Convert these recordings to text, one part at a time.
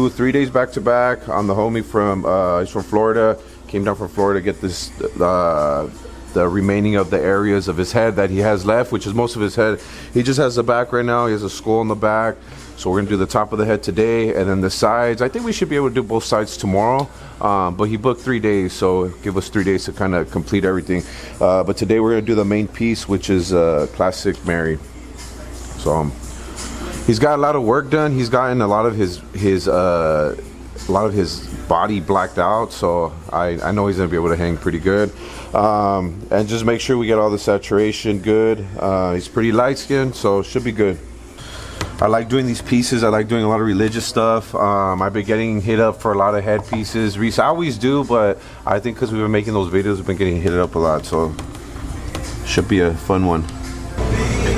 do 3 days back to back on the homie from he's from Florida. Came down from Florida to get this the remaining of the areas of his head that he has left, which is most of his head. He just has the back right now. He has a skull in the back. So we're gonna do the top of the head today, and then the sides. I think we should be able to do both sides tomorrow. But he booked 3 days, so give us 3 days to kind of complete everything. But today we're gonna do the main piece, which is classic Mary. So he's got a lot of work done. He's gotten a lot of his body blacked out, so I know he's gonna be able to hang pretty good. And just make sure we get all the saturation good. He's pretty light skinned, so should be good. I like doing these pieces. I like doing a lot of religious stuff. I've been getting hit up for a lot of head pieces. I always do, but I think because we've been making those videos, we've been getting hit up a lot, so should be a fun one.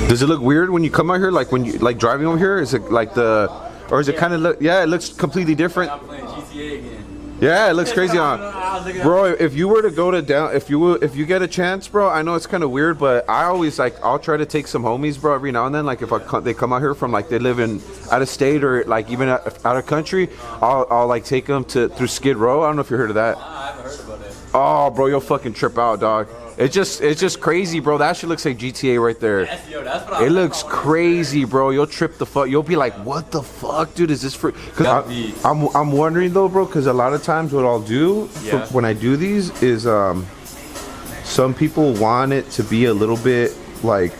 Does it look weird when you come out here, like when you like driving over here? Is it like or is it kind of look? Yeah, it looks completely different. I'm playing GTA again. Yeah, it looks crazy on. Bro, if you were to go to down, if you get a chance, bro, I know it's kind of weird, but I always I'll try to take some homies, bro, every now and then. Like if they come out here from they live out of state or like even out of country, I'll like take them through Skid Row. I don't know if you heard of that. I haven't heard about it. Oh, bro, you'll fucking trip out, dog. It's just crazy, bro. That shit looks like GTA right there. That's what it looks crazy, bro. You'll trip the fuck. You'll be like, what the fuck, dude? Is this for? Cause I'm wondering though, bro. Because a lot of times what I'll do when I do these is some people want it to be a little bit like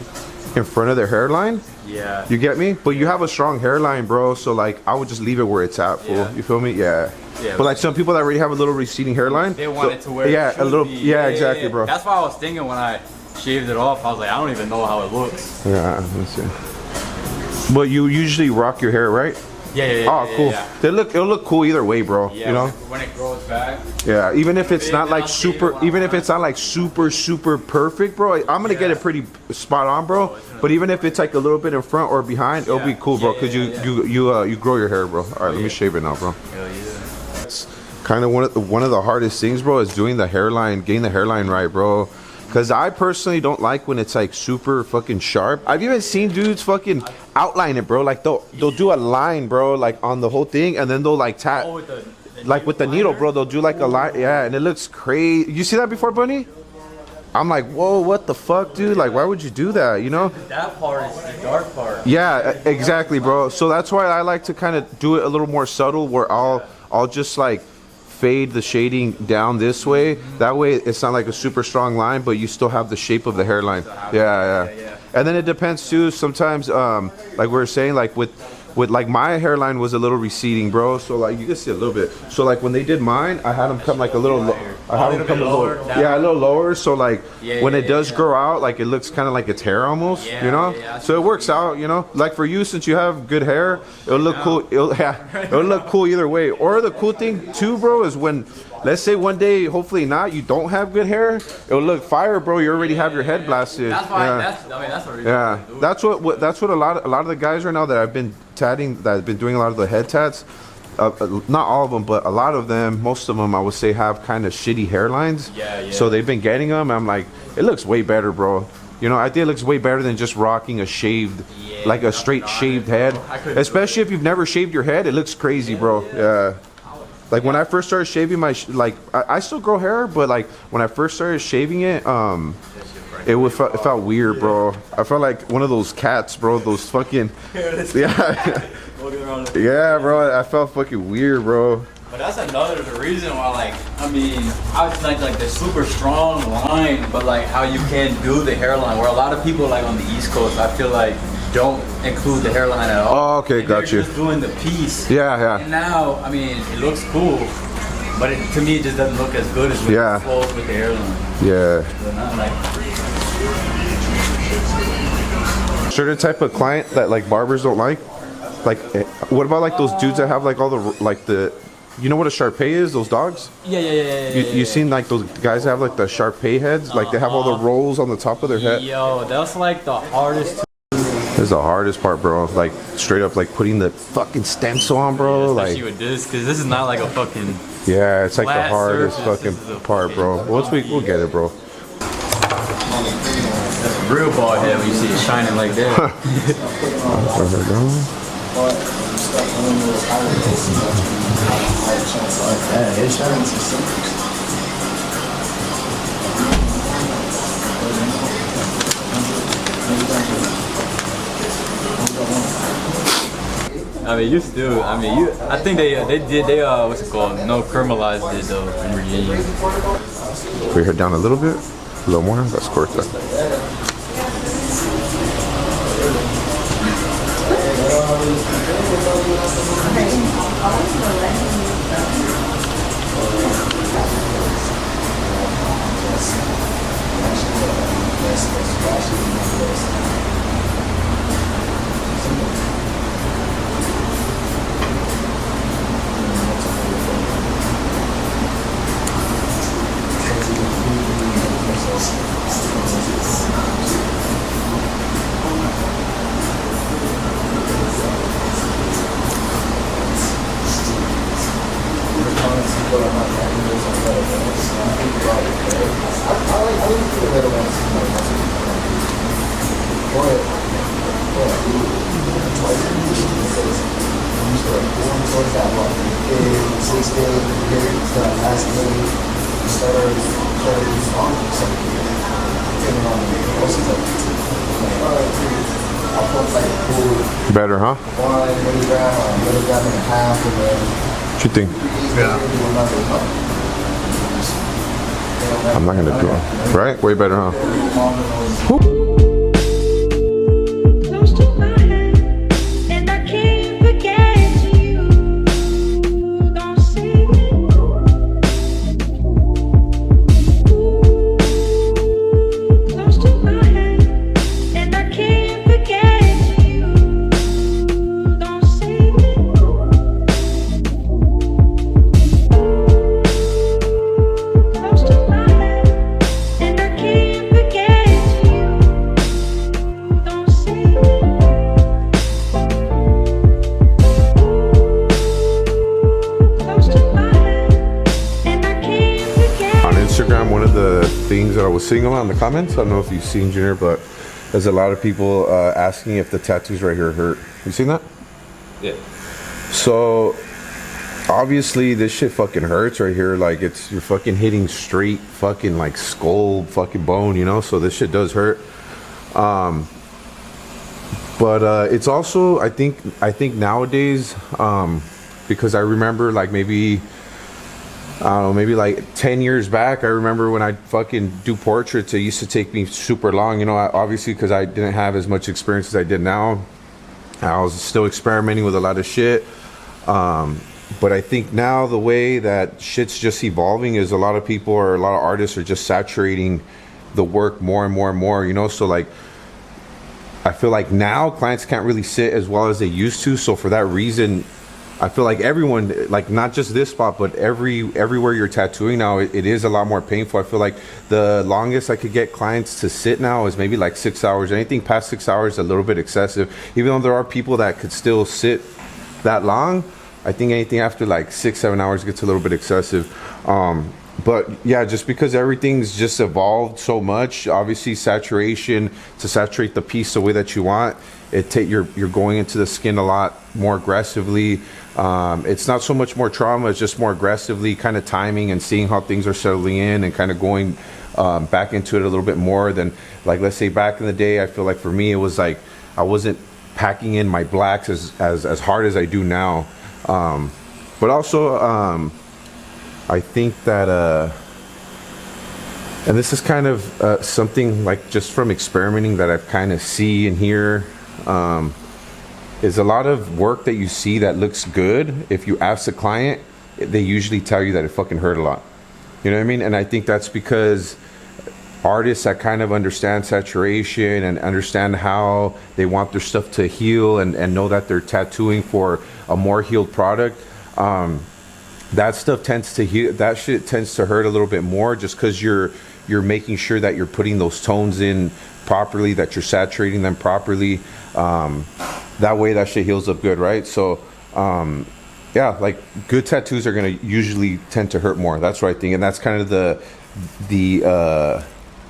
in front of their hairline. Yeah. You get me? But you have a strong hairline, bro. So like I would just leave it where it's at, fool. Yeah. You feel me? Yeah. Yeah, but like some people that already have a little receding hairline, they want it to where yeah, a little, yeah, exactly, bro. That's why I was thinking when I shaved it off. I was like, I don't even know how it looks. Yeah, let's see. But you usually rock your hair, right? Yeah. Oh, cool. Yeah. It'll look cool either way, bro. Yeah, you know. When it grows back. Yeah, even if it's not like super, super perfect, bro. I'm gonna get it pretty spot on, bro. But even if it's like a little bit in front or behind, it'll be cool, bro. Cause you grow your hair, bro. All right, let me shave it now, bro. Hell yeah. Kind of one of the hardest things, bro, is doing the hairline, getting the hairline right, bro. Because I personally don't like when it's like super fucking sharp. I've even seen dudes fucking outline it, bro. Like they'll do a line, bro, like on the whole thing, and then they'll like tap, like with the needle, bro. They'll do like a line, yeah, and it looks crazy. You see that before, Bunny? I'm like, whoa, what the fuck, dude? Like, why would you do that? You know? That part is the dark part. Yeah, exactly, bro. So that's why I like to kind of do it a little more subtle, where I'll just like fade the shading down this way. That way it's not like a super strong line, but you still have the shape of the hairline. Yeah. And then it depends too. Sometimes like we were saying, like with like my hairline was a little receding, bro. So like you can see a little bit. So like when they did mine, I had them come like a little a little lower. So like when it does grow out, like it looks kind of like it's hair almost, you know. So it works out, you know. Like for you, since you have good hair, it'll look cool. It'll look cool either way. Or the cool thing too, bro, is when, let's say one day, hopefully not, you don't have good hair, it'll look fire, bro. You already have your head blasted. That's why. That's the reason. Yeah, that's what a lot of the guys right now that I've been tatting, that have been doing a lot of the head tats. Not all of them, but a lot of them, most of them, I would say, have kind of shitty hairlines. Yeah. So they've been getting them. I'm like, it looks way better, bro. You know, I think it looks way better than just rocking a shaved, like a straight shaved head. Especially if you've never shaved your head, it looks crazy, bro. Yeah. Like when I first started shaving my, I still grow hair, but like when I first started shaving it, it felt weird, bro. I felt like one of those cats, bro. Those fucking, yeah, bro. I felt fucking weird, bro. But that's another reason why, like, I mean, I was like the super strong line, but like how you can do the hairline, where a lot of people like on the East Coast, I feel like don't include the hairline at all. Oh, okay, got you. Just doing the piece. Yeah. And now, I mean, it looks cool, but to me, it just doesn't look as good as when it flows with the hairline. Yeah. Certain type of client that like barbers don't like. Like, what about like those dudes that have like all the you know what a Shar-Pei is? Those dogs? Yeah. You seen like those guys that have like the Shar-Pei heads? Like they have all the rolls on the top of their head. Yo, that's like the hardest. This is the hardest part, bro. Like straight up, like putting the fucking stencil on, bro. Especially with this, because this is not like a fucking. Yeah, it's like the hardest fucking part, bro. Once we'll get it, bro. That's a real bald head when you see it shining like that. Yeah, it's showing some symptoms. I mean, you still. I mean, you. I think they did. They what's it called? No caramelized it though in Virginia. Bring her down a little bit, a little more. That's corta. Better, huh? What you think? Yeah. I'm not gonna do it. Right? Way better, huh? Close to my head, and I can't forget you. Don't say close to my head, and I can't forget you. Don't say close to my head, and I can't forget you. Don't say close to my head, and I can't forget. On Instagram, one of the things that I was seeing a lot in the comments, I don't know if you've seen, Junior, but there's a lot of people asking if the tattoos right here hurt. You seen that? Yeah. So obviously this shit fucking hurts right here. Like you're fucking hitting straight fucking like skull fucking bone, you know? So this shit does hurt. But it's also I think nowadays, because I remember like maybe I don't know, maybe like 10 years back, I remember when I fucking do portraits, it used to take me super long, you know, obviously because I didn't have as much experience as I did now. I was still experimenting with a lot of shit. But I think now the way that shit's just evolving is a lot of people or a lot of artists are just saturating the work more and more and more, you know? So like, I feel like now clients can't really sit as well as they used to. So for that reason, I feel like everyone, like not just this spot, but everywhere you're tattooing now, it is a lot more painful. I feel like the longest I could get clients to sit now is maybe like 6 hours. Anything past 6 hours is a little bit excessive. Even though there are people that could still sit that long, I think anything after like 6-7 hours gets a little bit excessive. But yeah, just because everything's just evolved so much, obviously saturation, to saturate the piece the way that you want, you're going into the skin a lot more aggressively. It's not so much more trauma, it's just more aggressively kind of timing and seeing how things are settling in and kind of going back into it a little bit more than, like, let's say back in the day. I feel like for me it was like I wasn't packing in my blacks as hard as I do now. But also I think that and this is kind of something like just from experimenting that I've kind of see and hear, is a lot of work that you see that looks good. If you ask the client, they usually tell you that it fucking hurt a lot. You know what I mean? And I think that's because artists that kind of understand saturation and understand how they want their stuff to heal and know that they're tattooing for a more healed product, that stuff tends to heal. That shit tends to hurt a little bit more, just because you're making sure that you're putting those tones in properly, that you're saturating them properly. That way that shit heals up good, right? So yeah, like good tattoos are gonna usually tend to hurt more. That's what I think, and that's kind of the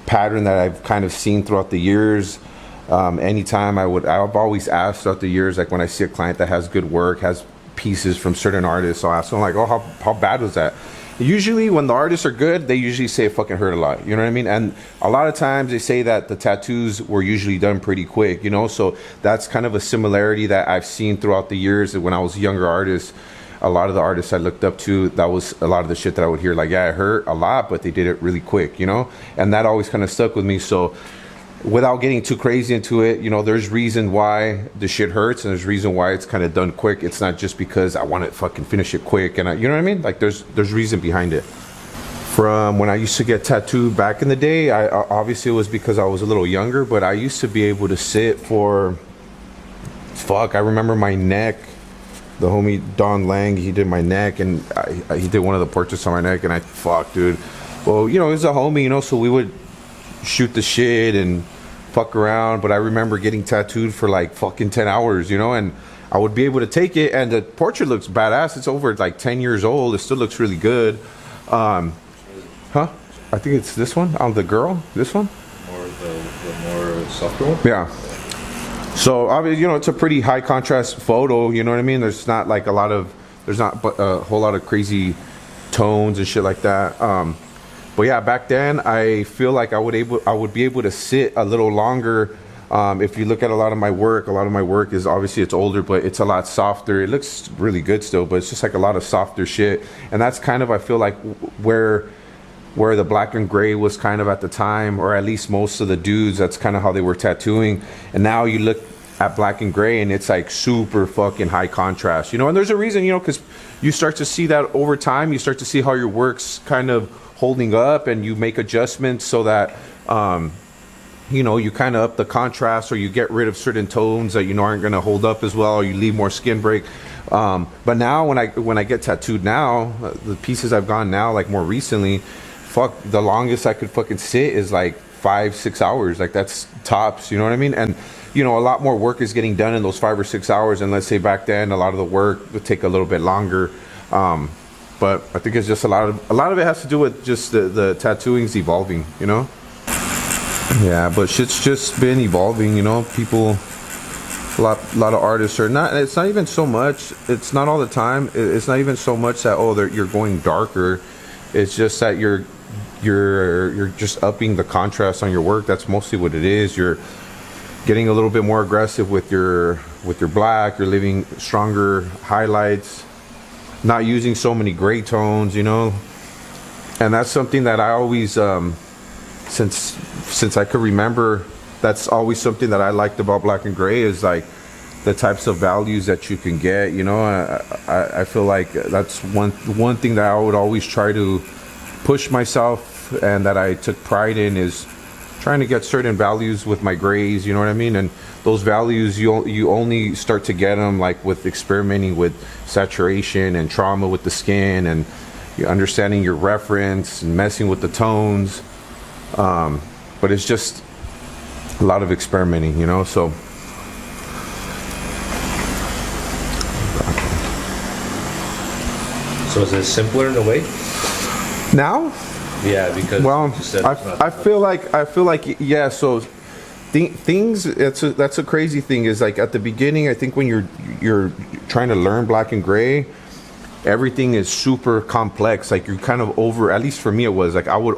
pattern that I've kind of seen throughout the years. Anytime I've always asked throughout the years, like when I see a client that has good work, has pieces from certain artists. I'll ask them like, oh, how bad was that? Usually when the artists are good, they usually say it fucking hurt a lot. You know what I mean? And a lot of times they say that the tattoos were usually done pretty quick, you know? So that's kind of a similarity that I've seen throughout the years. When I was a younger artist, a lot of the artists I looked up to, that was a lot of the shit that I would hear, like, yeah, it hurt a lot, but they did it really quick, you know? And that always kind of stuck with me. So without getting too crazy into it, you know, there's reason why the shit hurts, and there's reason why it's kind of done quick. It's not just because I want to fucking finish it quick, and you know what I mean? Like there's reason behind it. From when I used to get tattooed back in the day, I obviously it was because I was a little younger, but I used to be able to sit for, I remember my neck. The homie Don Lang, he did my neck, and he did one of the portraits on my neck, and dude. Well, you know, he was a homie, you know, so we would shoot the shit and fuck around. But I remember getting tattooed for like fucking 10 hours, you know, and I would be able to take it, and the portrait looks badass. It's over like 10 years old. It still looks really good. I think it's this one on the girl. This one, the more softer one. Yeah. So obviously, you know, it's a pretty high contrast photo. You know what I mean? There's not like a whole lot of crazy tones and shit like that. But yeah, back then I feel like I would be able to sit a little longer. If you look at a lot of my work is obviously it's older, but it's a lot softer. It looks really good still, but it's just like a lot of softer shit. And that's kind of, I feel like, where the black and gray was kind of at the time, or at least most of the dudes, that's kind of how they were tattooing. And now you look at black and gray and it's like super fucking high contrast, you know. And there's a reason, you know, because you start to see that over time. You start to see how your work's kind of holding up, and you make adjustments so that you know, you kind of up the contrast, or you get rid of certain tones that you know aren't going to hold up as well, or you leave more skin break. But now when I get tattooed now, the pieces I've gone now, like more recently, the longest I could fucking sit is like 5-6 hours. Like that's tops, you know what I mean? And you know, a lot more work is getting done in those 5 or 6 hours. And let's say back then, a lot of the work would take a little bit longer. But I think it's just a lot of it has to do with just the tattooing's evolving, you know? Yeah, but shit's just been evolving, you know? People, a lot of artists are not, it's not even so much, it's not all the time, it's not even so much that, you're going darker. It's just that you're just upping the contrast on your work. That's mostly what it is. You're getting a little bit more aggressive with your black. You're leaving stronger highlights, not using so many gray tones, you know. And that's something that I always, since I could remember, that's always something that I liked about black and gray, is like the types of values that you can get, you know. I feel like that's one thing that I would always try to push myself, and that I took pride in, is trying to get certain values with my grays, you know what I mean? And those values, you only start to get them like with experimenting with saturation and trauma with the skin, and you're understanding your reference and messing with the tones. But it's just a lot of experimenting, you know. So is it simpler in a way? now, Yeah, because well, you said I feel like yeah. So things, that's a crazy thing, is like at the beginning, I think when you're trying to learn black and gray, everything is super complex. Like you're kind of at least for me it was like I would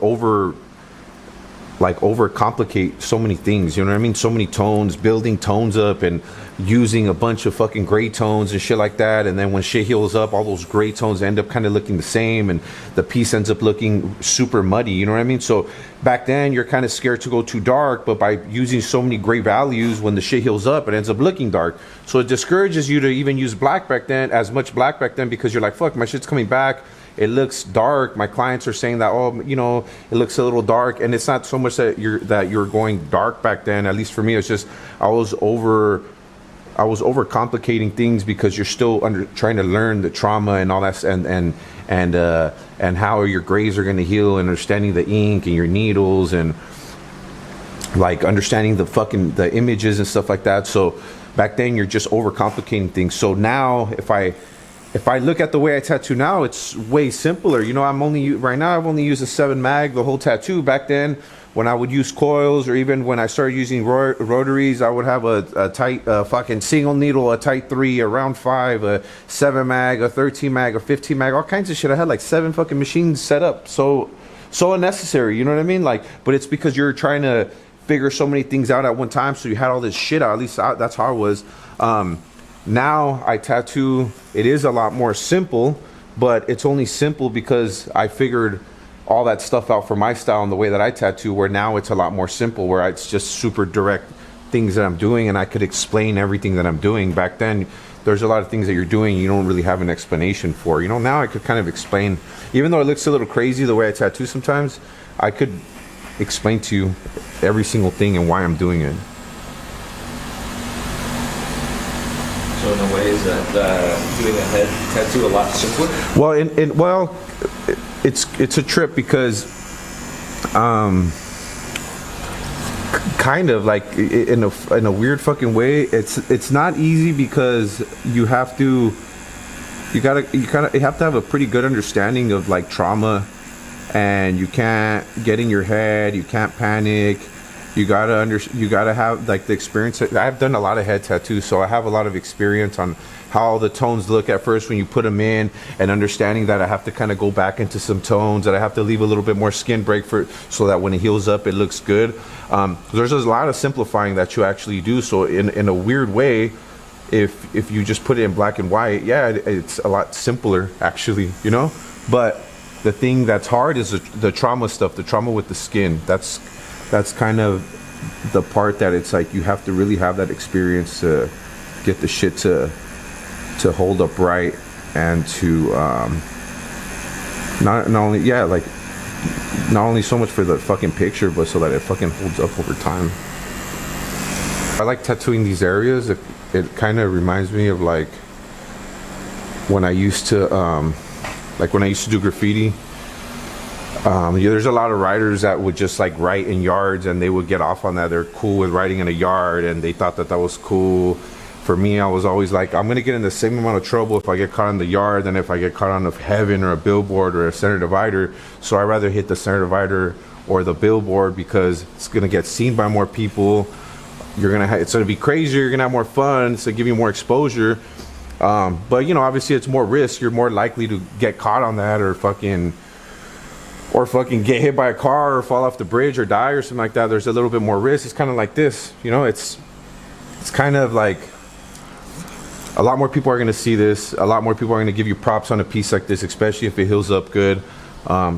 overcomplicate so many things, you know what I mean? So many tones, building tones up and using a bunch of fucking gray tones and shit like that. And then when shit heals up, all those gray tones end up kind of looking the same, and the piece ends up looking super muddy, you know what I mean? So back then you're kind of scared to go too dark, but by using so many gray values, when the shit heals up, it ends up looking dark. So it discourages you to even use black back then, because you're like, fuck, my shit's coming back, it looks dark. My clients are saying that, you know, it looks a little dark. And it's not so much that you're going dark back then. At least for me, it's just I was overcomplicating things, because you're still trying to learn the trauma and all that, and how your grays are going to heal, and understanding the ink and your needles, and like understanding the images and stuff like that. So back then you're just overcomplicating things. So now if I look at the way I tattoo now, it's way simpler. You know, I've only used a 7 mag the whole tattoo. Back then, when I would use coils, or even when I started using rotaries, I would have a tight fucking single needle, a tight 3, a round 5, a 7 mag, a 13 mag, a 15 mag, all kinds of shit. I had like 7 fucking machines set up. So unnecessary, you know what I mean? Like, but it's because you're trying to figure so many things out at one time, so you had all this shit out. At least that's how I was. Now I tattoo, it is a lot more simple, but it's only simple because I figured all that stuff out for my style and the way that I tattoo, where now it's a lot more simple, where it's just super direct things that I'm doing, and I could explain everything that I'm doing. Back then, there's a lot of things that you're doing you don't really have an explanation for. You know, now I could kind of explain, even though it looks a little crazy the way I tattoo sometimes, I could explain to you every single thing and why I'm doing it. So in a way, is that doing a head tattoo a lot simpler? Well, it's a trip because kind of like in a weird fucking way, it's not easy because you have to have a pretty good understanding of like trauma, and you can't get in your head, you can't panic. You gotta have like the experience. I've done a lot of head tattoos, so I have a lot of experience on how the tones look at first when you put them in, and understanding that I have to kind of go back into some tones, that I have to leave a little bit more skin break for, so that when it heals up, it looks good. There's a lot of simplifying that you actually do. So in a weird way, if you just put it in black and white, yeah, it's a lot simpler actually, you know. But the thing that's hard is the trauma stuff, the trauma with the skin. That's kind of the part that it's like you have to really have that experience to get the shit to hold up right, and to not only so much for the fucking picture, but so that it fucking holds up over time. I like tattooing these areas. It kind of reminds me of like when I used to do graffiti. There's a lot of writers that would just like write in yards, and they would get off on that. They're cool with writing in a yard, and they thought that was cool. For me, I was always like, I'm gonna get in the same amount of trouble if I get caught in the yard than if I get caught on a heaven or a billboard or a center divider. So I'd rather hit the center divider or the billboard, because it's gonna get seen by more people. It's gonna be crazier. You're gonna have more fun. It's gonna give you more exposure. But you know, obviously, it's more risk. You're more likely to get caught on that, or fucking get hit by a car, or fall off the bridge, or die, or something like that. There's a little bit more risk. It's kind of like this, you know. It's kind of like a lot more people are going to see this. A lot more people are going to give you props on a piece like this, especially if it heals up good.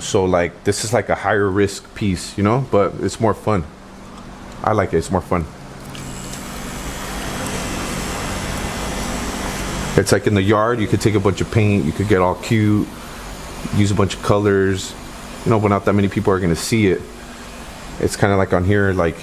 So like this is like a higher risk piece, you know, but it's more fun. I like it. It's more fun. It's like in the yard, you could take a bunch of paint, you could get all cute, use a bunch of colors, you know, but not that many people are going to see it. It's kind of like on here, like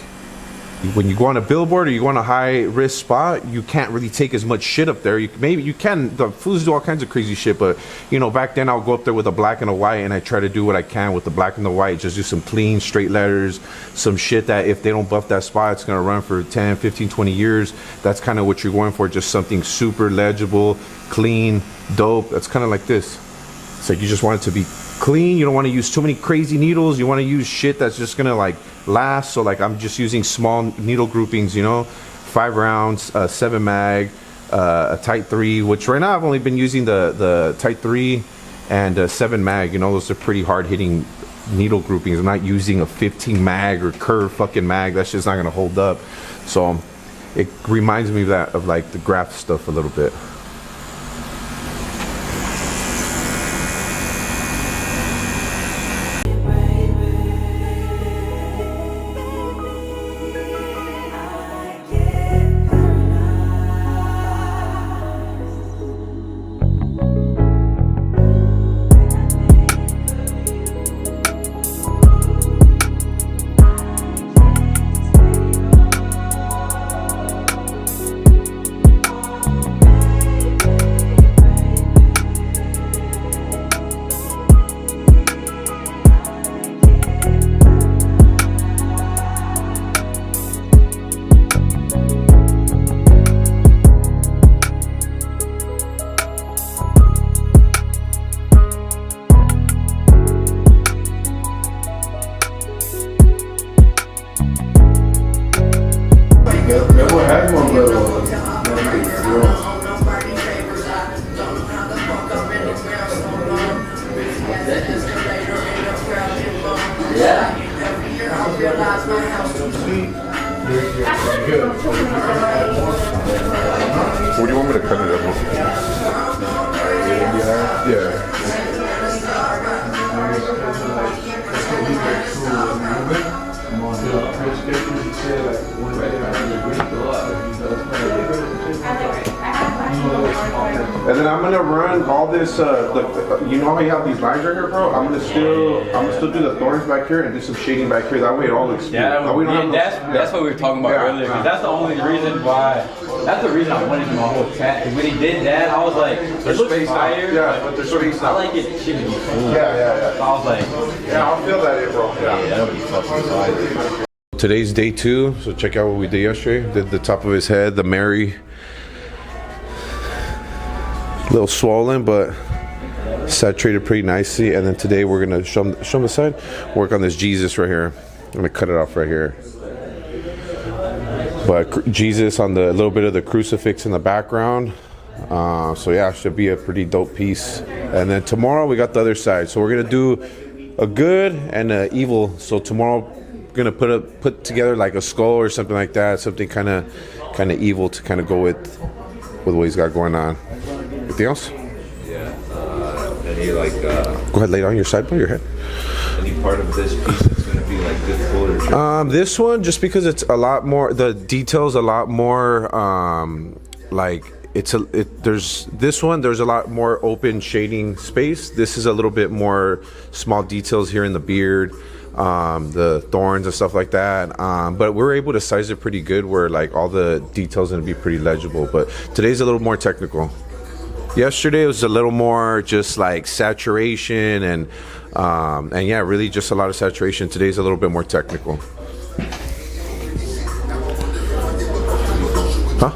when you go on a billboard or you go on a high risk spot, you can't really take as much shit up there. Maybe you can, the fools do all kinds of crazy shit, but you know, back then I'll go up there with a black and a white, and I try to do what I can with the black and the white. Just do some clean straight letters, some shit that if they don't buff that spot, it's going to run for 10, 15, 20 years. That's kind of what you're going for. Just something super legible, clean, dope. That's kind of like this. It's like you just want it to be clean. You don't want to use too many crazy needles. You want to use shit that's just gonna like last. So like I'm just using small needle groupings, you know, 5 rounds, 7 mag, a tight 3, which right now I've only been using the tight 3 and 7 mag. You know, those are pretty hard hitting needle groupings. I'm not using a 15 mag or curve fucking mag. That's just not gonna hold up. So it reminds me of that, of like the graph stuff a little bit. gonna run all this. You know how you have these lines right here, bro? I'm gonna still do the thorns back here and do some shading back here. That way it all looks good. Yeah, we don't have that's what we were talking about earlier. 'Cause that's the only reason why. That's the reason I wanted to do my whole cat. Because when he did that, I was like, it looks fire. Yeah, but they're spaced I out. like it. Shit would be cool. Yeah. So I was like, Yeah, I'll feel that, bro. yeah, that would be fucking fire. Today's day 2, so check out what we did yesterday. Did the top of his head, the Mary. A little swollen, but saturated pretty nicely. And then today we're gonna show him the side. Work on this Jesus right here. I'm gonna cut it off right here. But Jesus on the little bit of the crucifix in the background. So yeah, should be a pretty dope piece. And then tomorrow we got the other side. So we're gonna do a good and a evil. So tomorrow we're gonna put together like a skull or something like that. Something kind of evil to kind of go with what he's got going on. Anything else? Yeah. Any like Go ahead, lay it on your side, by your head. any part of this piece that's gonna be like good footage? This one, just because it's a lot more, the details a lot more, like there's this one. There's a lot more open shading space. This is a little bit more small details here in the beard, the thorns and stuff like that. But we're able to size it pretty good, where like all the details gonna be pretty legible. But today's a little more technical. Yesterday was a little more just like saturation and yeah, really just a lot of saturation. Today's a little bit more technical. Huh?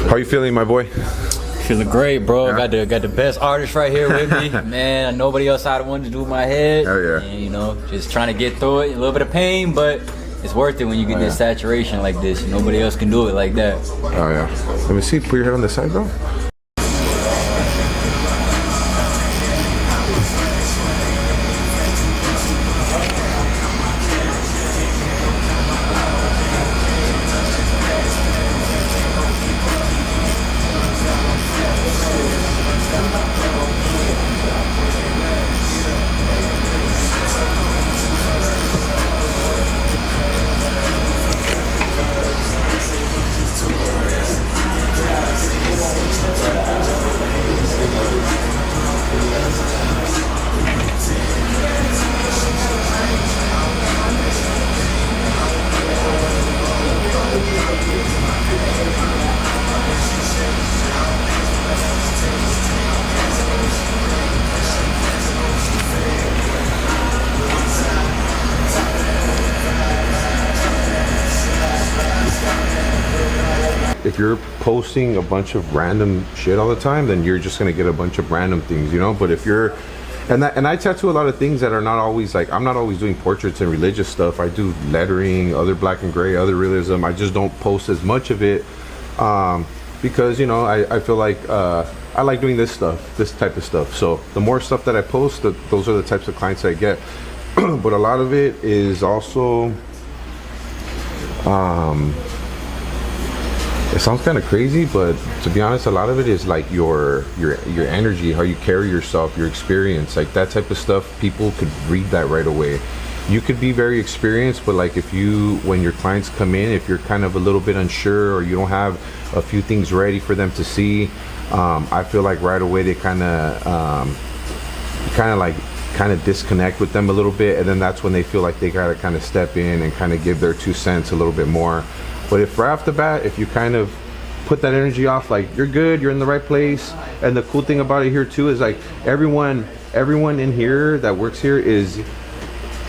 How are you feeling, my boy? Feeling great, bro. Got the best artist right here with me. Man, nobody else I wanted to do my head. Oh, yeah. And, you know, just trying to get through it. A little bit of pain, but it's worth it when you get this saturation like this. Nobody else can do it like that. Oh yeah. Let me see. Put your head on the side, bro. If you're posting a bunch of random shit all the time, then you're just gonna get a bunch of random things, you know. But if you're and I tattoo a lot of things that are not always like, I'm not always doing portraits and religious stuff. I do lettering, other black and gray, other realism. I just don't post as much of it because, you know, I feel like I like doing this stuff, this type of stuff. So the more stuff that I post, those are the types of clients I get. But a lot of it is also it sounds kind of crazy, but to be honest, a lot of it is like your energy, how you carry yourself, your experience, like that type of stuff. People could read that right away. You could be very experienced, but like when your clients come in, if you're kind of a little bit unsure or you don't have a few things ready for them to see, I feel like right away they kind of disconnect with them a little bit, and then that's when they feel like they gotta kind of step in and kind of give their 2 cents a little bit more. But if right off the bat, if you kind of put that energy off, like you're good, you're in the right place. And the cool thing about it here too is like everyone in here that works here is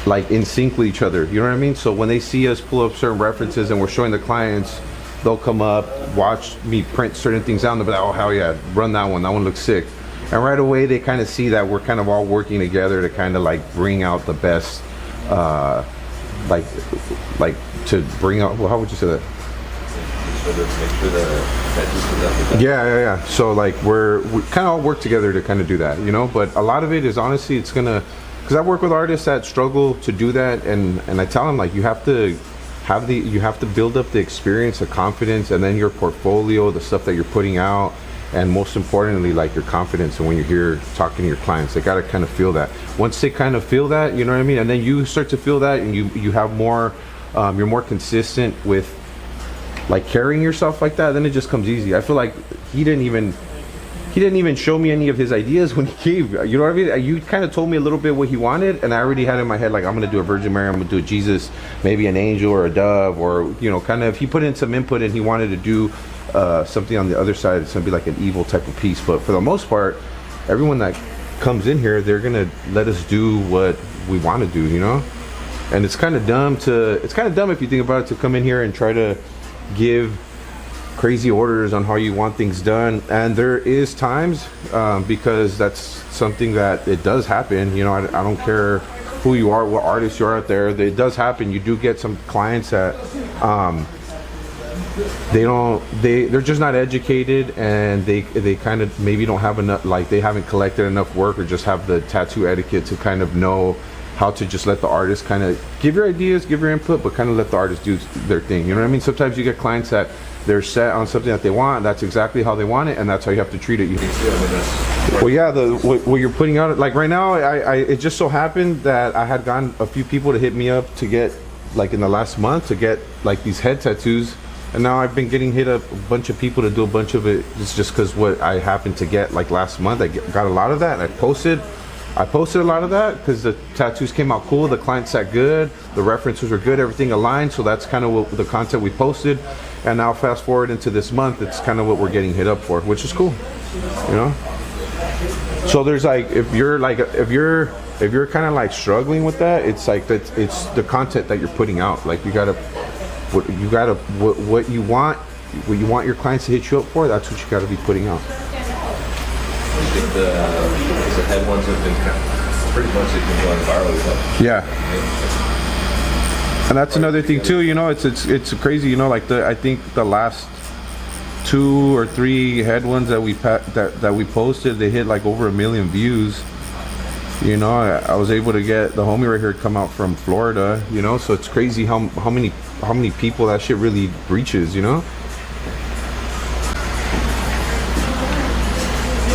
like in sync with each other, you know what I mean? So when they see us pull up certain references and we're showing the clients, they'll come up, watch me print certain things out, and they'll be like, oh hell yeah, run that one looks sick. And right away they kind of see that we're kind of all working together to kind of like bring out the best, like to bring out, well, how would you say that? Yeah. So like we kind of all work together to kind of do that, you know. But a lot of it is honestly, it's gonna, because I work with artists that struggle to do that, and I tell them like you have to build up the experience, the confidence, and then your portfolio, the stuff that you're putting out, and most importantly, like your confidence. And when you're here talking to your clients, they gotta kind of feel that. Once they kind of feel that, you know what I mean, and then you start to feel that, and you have more, you're more consistent with like carrying yourself like that, then it just comes easy. I feel like he didn't even he didn't even show me any of his ideas when he gave. You know what I mean? You kind of told me a little bit what he wanted, and I already had in my head like I'm gonna do a Virgin Mary, I'm gonna do a Jesus, maybe an angel or a dove, or you know, kind of. He put in some input, and he wanted to do something on the other side. It's gonna be like an evil type of piece, but for the most part, everyone that comes in here, they're gonna let us do what we want to do, you know. And it's kind of dumb if you think about it, to come in here and try to give crazy orders on how you want things done. And there is times because that's something that it does happen, you know. I don't care who you are, what artist you are out there, it does happen. You do get some clients that they're just not educated, and they kind of maybe don't have enough, like they haven't collected enough work, or just have the tattoo etiquette to kind of know how to just let the artist kind of give your ideas, give your input, but kind of let the artist do their thing. You know what I mean? Sometimes you get clients that they're set on something that they want, that's exactly how they want it, and that's how you have to treat it. Well, yeah, what you're putting out, like right now, it just so happened that I had gotten a few people to hit me up to get, like in the last month, to get like these head tattoos. And now I've been getting hit up a bunch of people to do a bunch of it. It's just because what I happened to get like last month, I got a lot of that, and I posted a lot of that because the tattoos came out cool, the client sat good, the references were good, everything aligned. So that's kind of what the content we posted. And now fast forward into this month, it's kind of what we're getting hit up for, which is cool, you know. So there's like, if you're kind of like struggling with that, it's like that, it's the content that you're putting out. Like what you want your clients to hit you up for, that's what you got to be putting out. I think the head ones have been pretty much been going viral. Yeah. And that's another thing too, you know, it's crazy, you know, like I think the last 2 or 3 head ones that we posted, they hit like over 1 million views. You know, I was able to get the homie right here to come out from Florida, you know, so it's crazy how many people that shit really reaches, you know.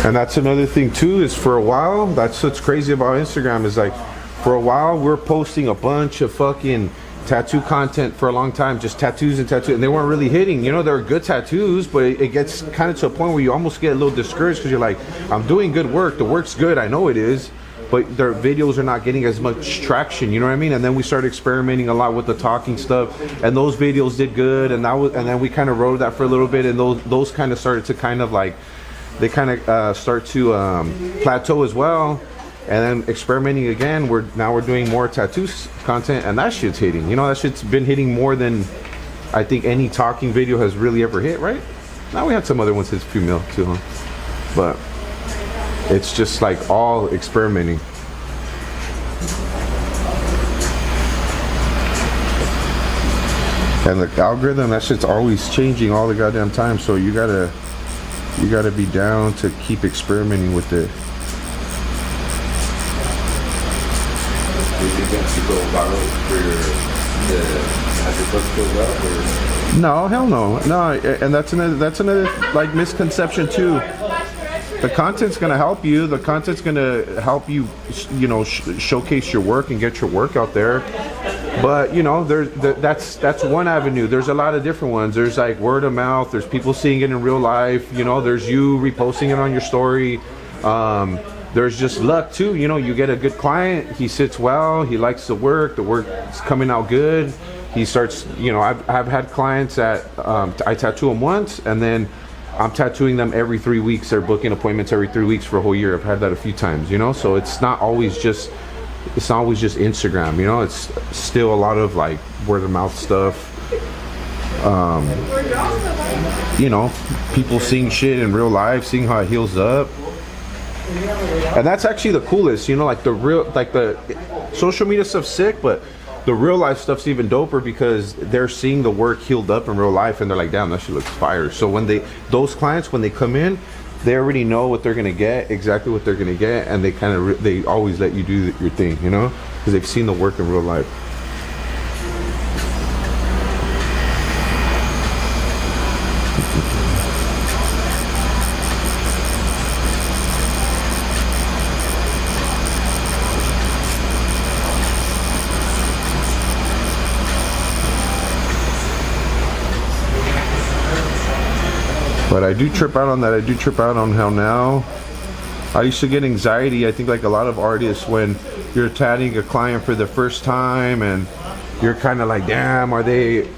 And that's another thing too, is for a while, that's what's crazy about Instagram, is like for a while we're posting a bunch of fucking tattoo content for a long time, just tattoos, and they weren't really hitting, you know. They're good tattoos, but it gets kind of to a point where you almost get a little discouraged, because you're like, I'm doing good work, the work's good, I know it is, but their videos are not getting as much traction, you know what I mean? And then we started experimenting a lot with the talking stuff, and those videos did good, and then we kind of rode that for a little bit, and those kind of started to kind of like, they kind of start to plateau as well. And then experimenting again, we're doing more tattoos content, and that shit's hitting. You know, that shit's been hitting more than I think any talking video has really ever hit, right? Now we had some other ones hit a few mil too, huh? But it's just like all experimenting. And the algorithm, that shit's always changing all the goddamn time. So you gotta be down to keep experimenting with it. No, hell no. And that's another like misconception too. The content's gonna help you. The content's gonna help you, you know, showcase your work and get your work out there. But you know, that's one avenue. There's a lot of different ones. There's like word of mouth. There's people seeing it in real life. You know, there's you reposting it on your story. There's just luck too. You know, you get a good client. He sits well. He likes the work. The work's coming out good. He starts. You know, I've had clients that I tattoo them once, and then I'm tattooing them every 3 weeks. They're booking appointments every 3 weeks for a whole year. I've had that a few times. You know, so it's not always just Instagram. You know, it's still a lot of like word of mouth stuff. You know, people seeing shit in real life, seeing how it heals up. And that's actually the coolest, you know, like the social media stuff's sick, but the real life stuff's even doper, because they're seeing the work healed up in real life, and they're like, damn, that shit looks fire. So when those clients, when they come in, they already know what they're gonna get, exactly what they're gonna get, and they always let you do your thing, you know, because they've seen the work in real life. But I do trip out on that. I do trip out on how now I used to get anxiety. I think like a lot of artists, when you're tatting a client for the first time and you're kind of like, damn, are they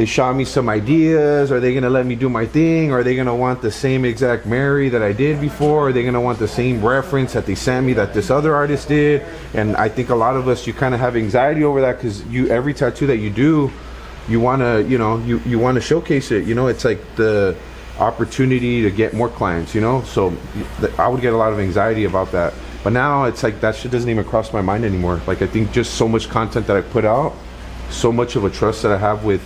shot me some ideas? Are they gonna let me do my thing? Are they gonna want the same exact Mary that I did before? Are they gonna want the same reference that they sent me that this other artist did? And I think a lot of us, you kind of have anxiety over that, because every tattoo that you do, you wanna, you wanna showcase it. It's like the opportunity to get more clients, so I would get a lot of anxiety about that. But now it's like that shit doesn't even cross my mind anymore. Like, I think just so much content that I put out, so much of a trust that I have with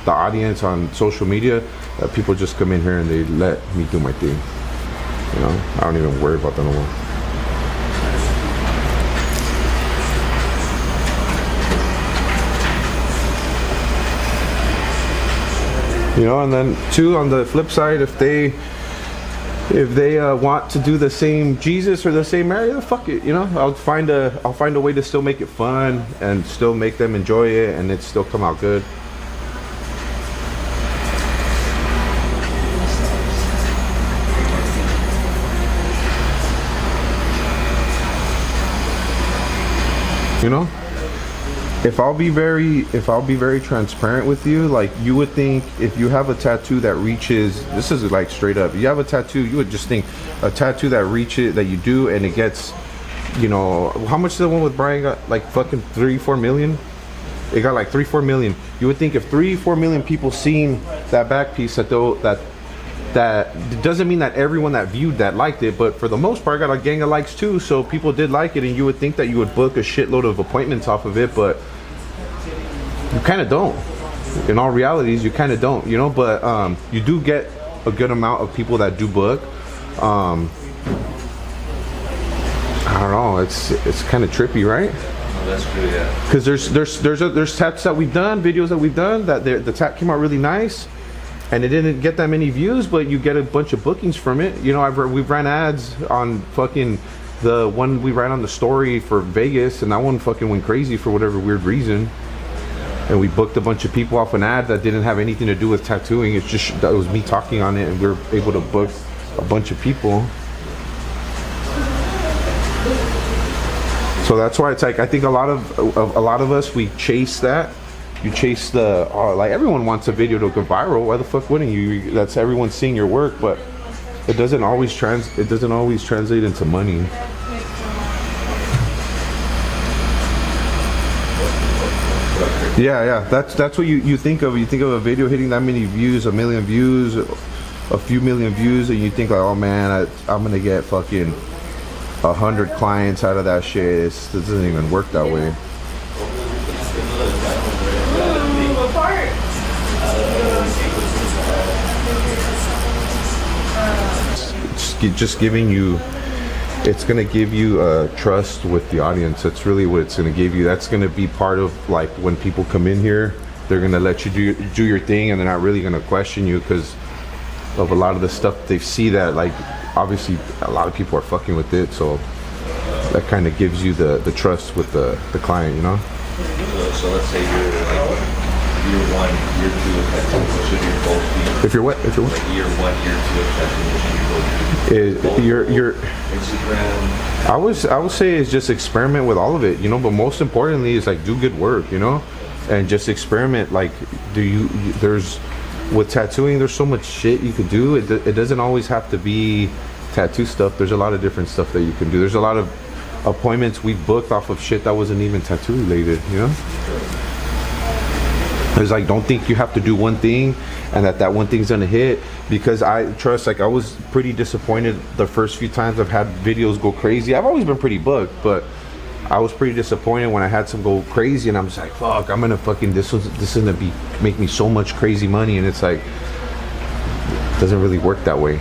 the audience on social media, that people just come in here and they let me do my thing. I don't even worry about that no more. And then too, on the flip side, if they want to do the same Jesus or the same Mary, then fuck it. I'll find a way to still make it fun and still make them enjoy it, and it still come out good. If I'll be very transparent with you, like, you would think if you have a tattoo that reaches, this is like straight up, you have a tattoo, you would just think a tattoo that reaches, that you do and it gets, how much did the one with Brian got? Like fucking 3-4 million? It got like 3-4 million. You would think if 3-4 million people seen that back piece, that doesn't mean that everyone that viewed that liked it, but for the most part, I got a gang of likes too, so people did like it, and you would think that you would book a shitload of appointments off of it, but you kind of don't. In all realities, you kind of don't, but you do get a good amount of people that do book. I don't know, it's kind of trippy, right? Oh, that's true, yeah. Because there's tats that we've done, videos that we've done, that the tat came out really nice, and it didn't get that many views, but you get a bunch of bookings from it. We've ran ads on fucking the one we ran on the story for Vegas, and that one fucking went crazy for whatever weird reason. And we booked a bunch of people off an ad that didn't have anything to do with tattooing. It's just that was me talking on it, and we were able to book a bunch of people. So that's why it's like, I think a lot of us, we chase that. You chase the like, everyone wants a video to go viral. Why the fuck wouldn't you? That's everyone seeing your work, but it doesn't always translate into money. Yeah, that's what you think of. You think of a video hitting that many views, 1 million views, a few million views, and you think like, oh man, I'm gonna get fucking 100 clients out of that shit. It doesn't even work that way. It's just giving you, it's going to give you trust with the audience. That's really what it's going to give you. That's going to be part of, like, when people come in here, they're going to let you do your thing, and they're not really going to question you because of a lot of the stuff they see that, like, obviously a lot of people are fucking with it, so that kind of gives you the trust with the client, So let's say you're like year 1, year 2 of tattooing, what should your goals be? If you're what? Like year 1, year 2 of tattooing, what should your goals be? Your Instagram. I would say is just experiment with all of it, but most importantly is like do good work, and just experiment. Like, there's with tattooing, there's so much shit you could do. It doesn't always have to be tattoo stuff. There's a lot of different stuff that you can do. There's a lot of appointments we booked off of shit that wasn't even tattoo related, It's like, don't think you have to do one thing and that one thing's gonna hit, because I was pretty disappointed the first few times I've had videos go crazy. I've always been pretty booked, but I was pretty disappointed when I had some go crazy, and I'm just like, fuck, I'm gonna fucking, this is gonna make me so much crazy money, and it's like, it doesn't really work that way,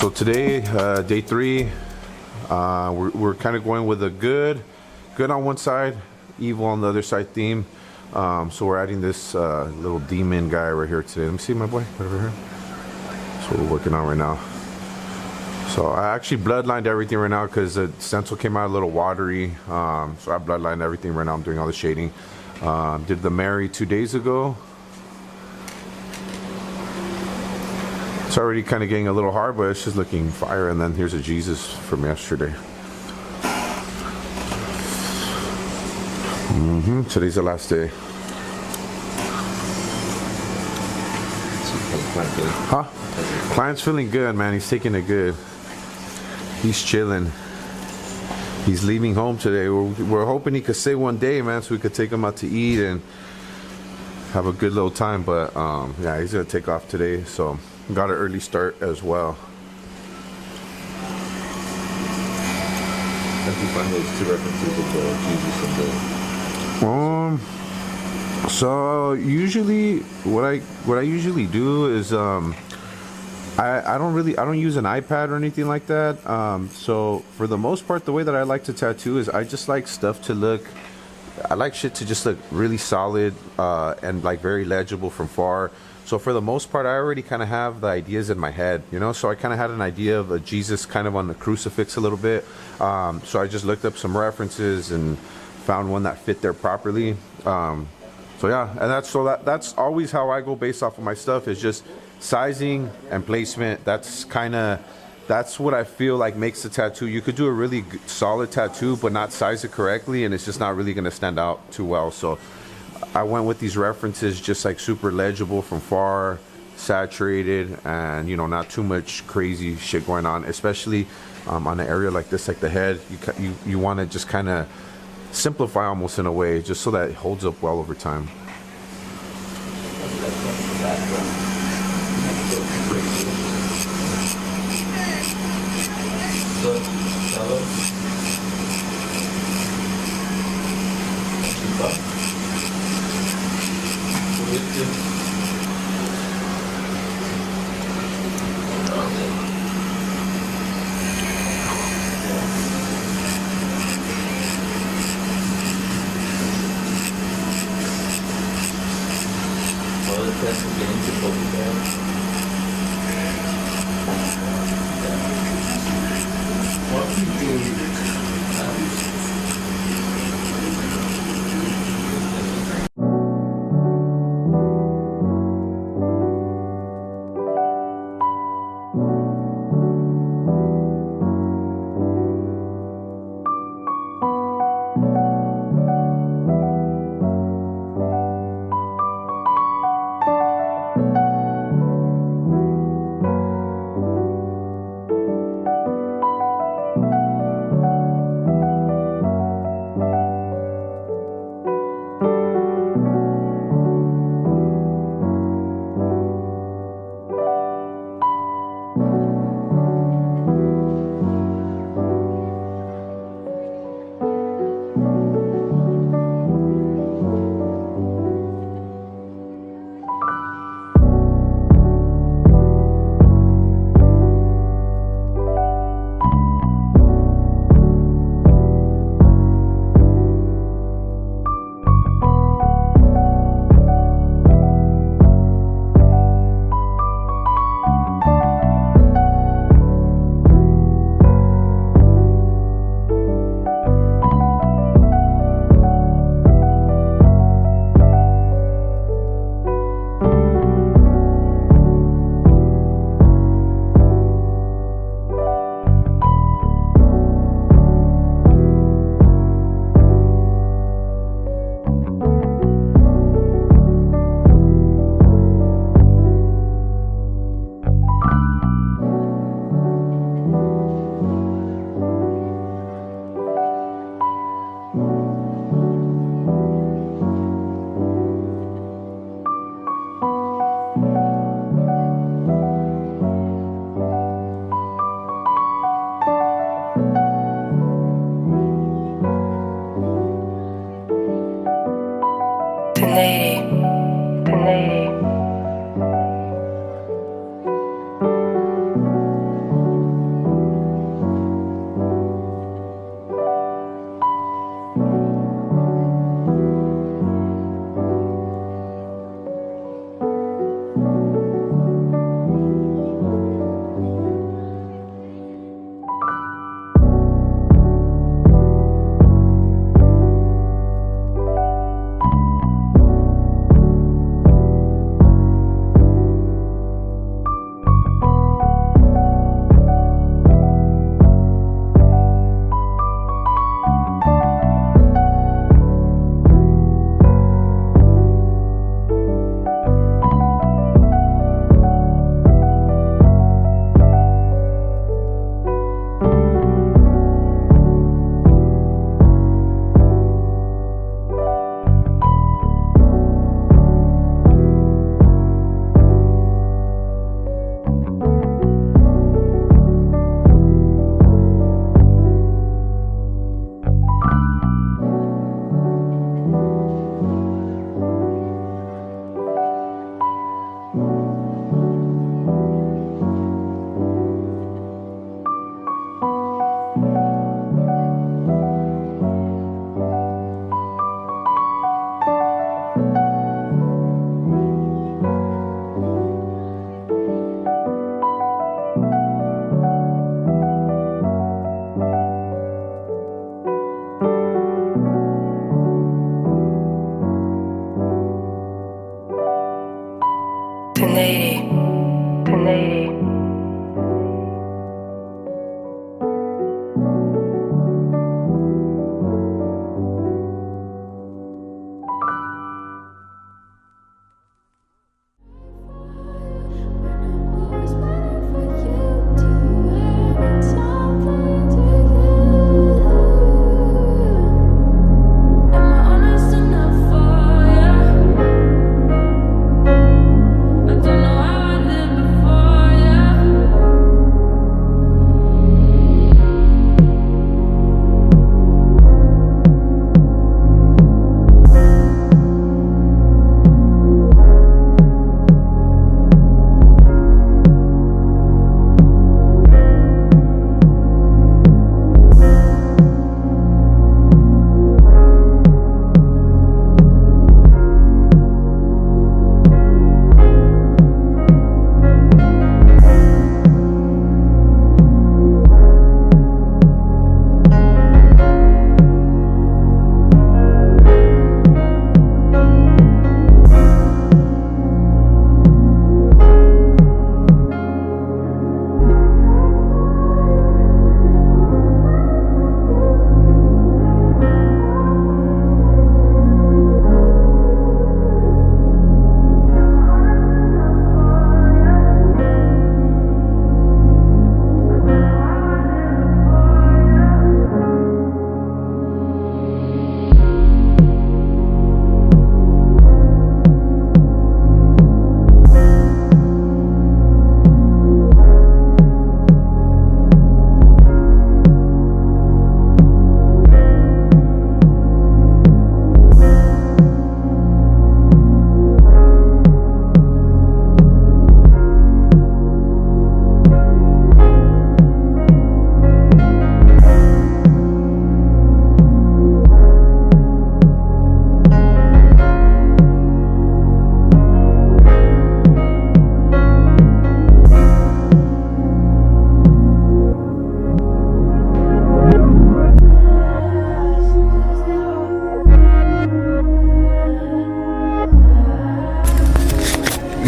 So today, day 3, we're kind of going with a good on one side, evil on the other side theme. So we're adding this little demon guy right here today. Let me see my boy, right over here. That's what we're working on right now. So I actually bloodlined everything right now because the stencil came out a little watery. So I bloodlined everything right now. I'm doing all the shading. Did the Mary 2 days ago. It's already kind of getting a little hard, but it's just looking fire. And then here's a Jesus from yesterday. Today's the last day. Huh? Client's feeling good, man. He's taking it good. He's chilling. He's leaving home today. We're hoping he could stay one day, man, so we could take him out to eat and have a good little time. But yeah, he's gonna take off today, so got an early start as well. How did you find those 2 references of Jesus and the... So usually what I usually do is I don't use an iPad or anything like that. So for the most part, the way that I like to tattoo is I just like stuff to look, I like shit to just look really solid and like very legible from far. So for the most part, I already kind of have the ideas in my head, you know. So I kind of had an idea of a Jesus kind of on the crucifix a little bit. So I just looked up some references and found one that fit there properly. So yeah, and that's always how I go based off of my stuff, is just sizing and placement. That's what I feel like makes the tattoo. You could do a really solid tattoo but not size it correctly, and it's just not really going to stand out too well. So I went with these references, just like super legible from far, saturated, and you know, not too much crazy shit going on, especially on an area like this, like the head. You want to just kind of simplify almost in a way, just so that it holds up well over time.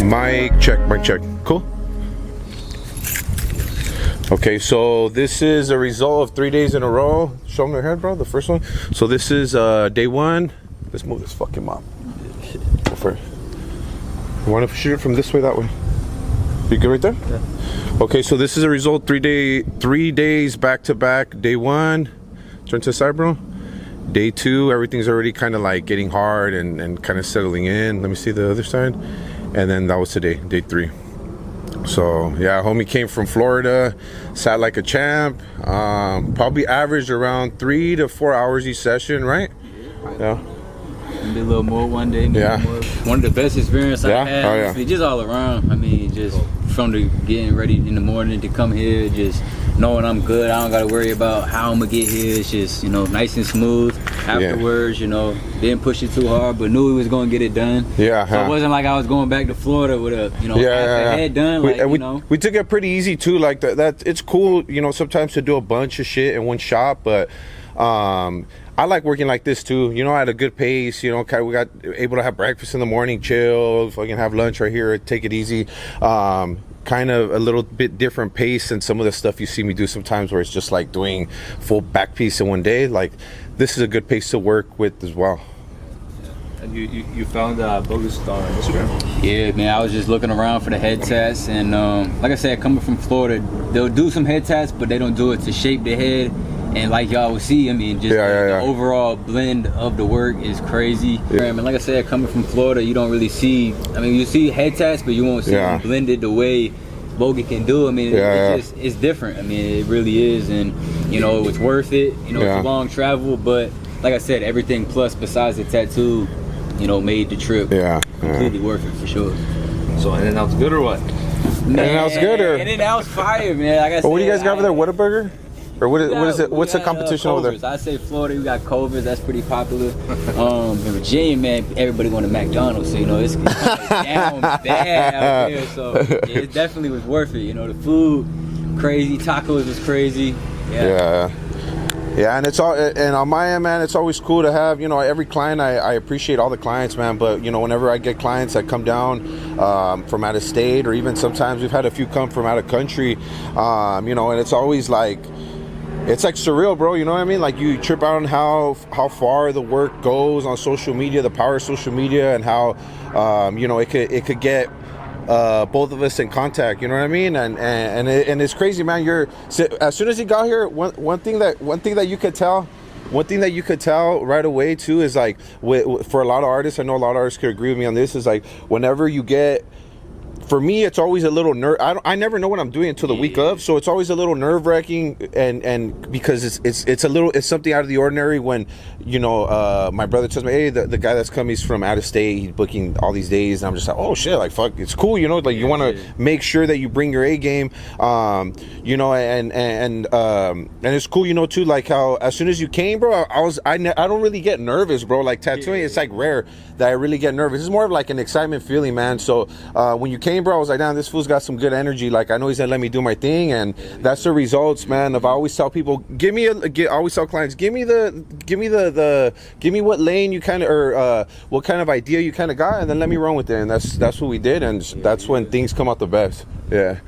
Mic check, mic check. Cool. Okay, so this is a result of 3 days in a row. Show them their head, bro. The first one. So this is day 1. Let's move this fucking mop. Go for it. You want to shoot it from this way, that way? You good right there? Yeah. Okay, so this is a result. 3 days back to back. Day 1. Turn to the side, bro. Day 2, everything's already kind of like getting hard and kind of settling in. Let me see the other side. And then that was today, day 3. So yeah, homie came from Florida, sat like a champ. Probably averaged around 3 to 4 hours each session, right? Yeah. Maybe a little more one day. Maybe Yeah. more. One of the best experiences I had. Oh, yeah. Honestly, just all around. I mean, just from the getting ready in the morning to come here, just knowing I'm good. I don't got to worry about how I'm gonna get here. It's just, you know, nice and smooth. Afterwards, you know, didn't push it too hard, but knew we was gonna get it done. Yeah. So it wasn't like I was going back to Florida with a, you know, half the head done. Like, you know. We took it pretty easy too. Like that it's cool, you know, sometimes to do a bunch of shit in one shot, but I like working like this too. You know, at a good pace. You know, we got able to have breakfast in the morning, chill, fucking have lunch right here, take it easy. Kind of a little bit different pace than some of the stuff you see me do sometimes, where it's just like doing full back piece in one day. Like this is a good pace to work with as well. And you found Bogus on Instagram? Yeah, man, I was just looking around for the head tats, and like I said, coming from Florida, they'll do some head tats, but they don't do it to shape the head. And like y'all will see, I mean, just the overall blend of the work is crazy. Yeah. I mean, like I said, coming from Florida, you don't really see, I mean, you see head tats, but you won't see them blended the way Bogus can do. I mean, it's different. I mean, it really is. And, you know, it's worth it. You know, it's a long travel, but like I said, everything plus besides the tattoo, you know, made the trip completely worth it for sure. So, and then out's good or what? Man, and out's good or? And then out's fire, man. Like I said, What do you guys got over there? Whataburger? Or what is it? What's the competition over there? I say Florida, we got Culver's. That's pretty popular. In Virginia, man, everybody going to McDonald's. So, you know, it's down bad out there. So it definitely was worth it. You know, the food, crazy. Tacos was crazy. Yeah, and it's all, and on my end, man, it's always cool to have, you know, every client. I appreciate all the clients, man, but you know, whenever I get clients that come down from out of state, or even sometimes we've had a few come from out of country, you know, and it's always like, it's like surreal, bro. You know what I mean? Like you trip out on how far the work goes on social media, the power of social media, and how you know, it could get both of us in contact. You know what I mean? And it's crazy, man. As soon as he got here, one thing that you could tell right away too is like, for a lot of artists, I know a lot of artists could agree with me on this, is like whenever you get, for me, it's always a little I never know what I'm doing until the week of, so it's always a little nerve-wracking, and because it's something out of the ordinary when, you know, my brother tells me, hey, the guy that's coming, he's from out of state, he's booking all these days, and I'm just like, oh shit, like fuck, it's cool, you know, like you want to make sure that you bring your A game, you know, and it's cool, you know, too, like how as soon as you came, bro, I don't really get nervous, bro. Like tattooing, it's like rare that I really get nervous. It's more of like an excitement feeling, man. So when you came, bro, I was like, damn, this fool's got some good energy. Like I know he's gonna let me do my thing, and that's the results, man. If I always tell people, I always tell clients, give me what lane you kind of, or what kind of idea you kind of got, and then let me run with it. And that's what we did, and that's when things come out the best. Yeah.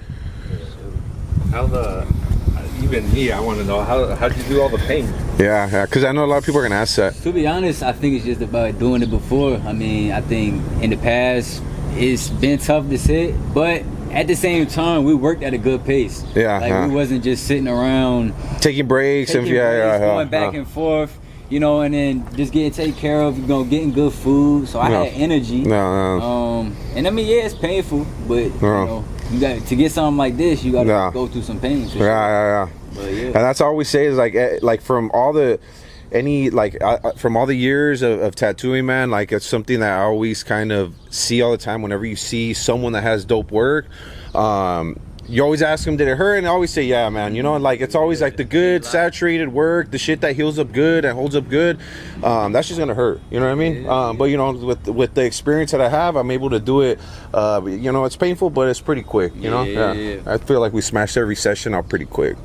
Even me, I want to know how'd you do all the paint? Yeah, because I know a lot of people are gonna ask that. To be honest, I think it's just about doing it before. I mean, I think in the past it's been tough to sit, but at the same time, we worked at a good pace. Yeah, like we wasn't just sitting around taking breaks going back and forth, you know, and then just getting taken care of, you know, getting good food. So I had energy. And I mean, yeah, it's painful, but you know, you got to get something like this, you got to go through some pain. But And that's all I always say is like from all the from all the years of tattooing, man, like it's something that I always kind of see all the time. Whenever you see someone that has dope work, you always ask them, did it hurt? And I always say, yeah, man. You know, like it's always like the good saturated work, the shit that heals up good and holds up good, that's just gonna hurt. You know what I mean? But you know, with the experience that I have, I'm able to do it. You know, it's painful, but it's pretty quick. You know, I feel like we smashed every session out pretty quick.